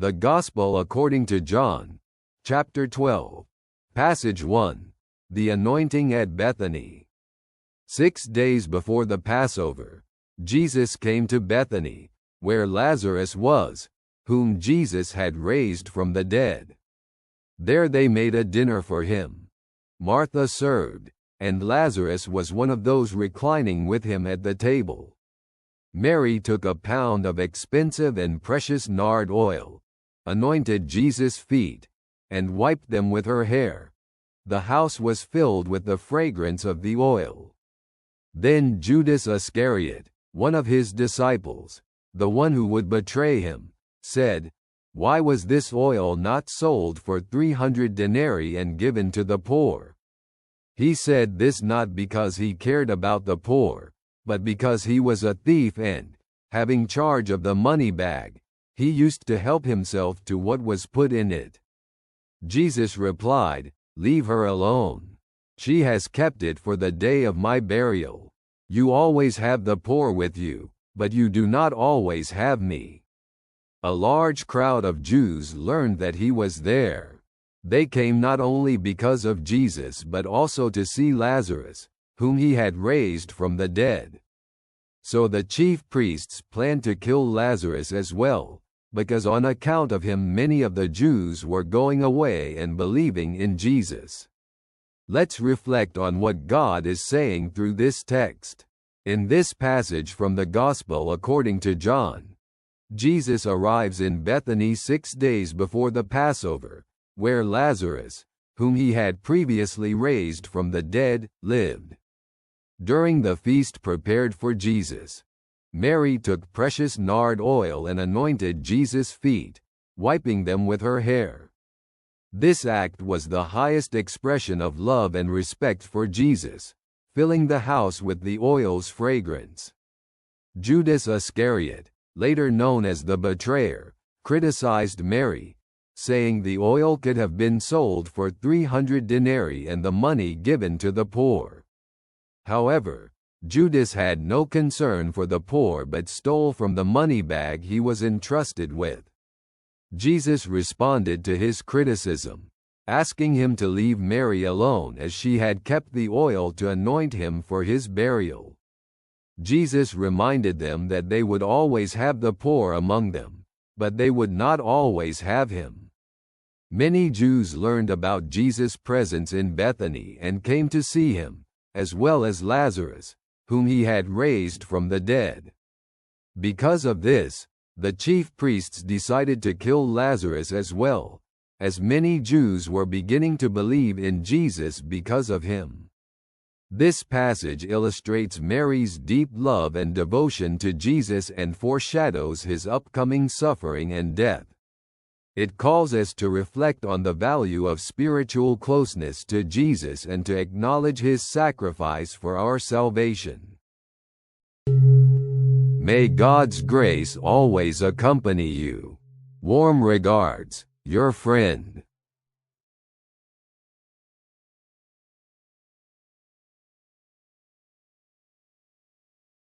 The Gospel according to John, chapter 12. Passage 1. The anointing at Bethany. 6 days before the Passover, Jesus came to Bethany, where Lazarus was, whom Jesus had raised from the dead. There they made a dinner for him. Martha served, and Lazarus was one of those reclining with him at the table. Mary took a pound of expensive and precious nard oil, anointed Jesus' feet, and wiped them with her hair. The house was filled with the fragrance of the oil. Then Judas Iscariot, one of his disciples, the one who would betray him, said, "Why was this oil not sold for 300 denarii and given to the poor?" He said this not because he cared about the poor, but because he was a thief and, having charge of the money bag, he used to help himself to what was put in it. Jesus replied, "Leave her alone. She has kept it for the day of my burial. You always have the poor with you, but you do not always have me." A large crowd of Jews learned that he was there. They came not only because of Jesus but also to see Lazarus, whom he had raised from the dead. So the chief priests planned to kill Lazarus as well, because on account of him many of the Jews were going away and believing in Jesus. Let's reflect on what God is saying through this text. In this passage from the Gospel according to John, Jesus arrives in Bethany 6 days before the Passover, where Lazarus, whom he had previously raised from the dead, lived. During the feast prepared for Jesus, Mary took precious nard oil and anointed Jesus' feet, wiping them with her hair. This act was the highest expression of love and respect for Jesus, filling the house with the oil's fragrance. Judas Iscariot, later known as the betrayer, criticized Mary, saying the oil could have been sold for 300 denarii and the money given to the poor. However, Judas had no concern for the poor but stole from the money bag he was entrusted with. Jesus responded to his criticism, asking him to leave Mary alone as she had kept the oil to anoint him for his burial. Jesus reminded them that they would always have the poor among them, but they would not always have him. Many Jews learned about Jesus' presence in Bethany and came to see him, as well as Lazarus, whom he had raised from the dead. Because of this, the chief priests decided to kill Lazarus as well, as many Jews were beginning to believe in Jesus because of him. This passage illustrates Mary's deep love and devotion to Jesus and foreshadows his upcoming suffering and death. It calls us to reflect on the value of spiritual closeness to Jesus and to acknowledge his sacrifice for our salvation. May God's grace always accompany you. Warm regards, your friend.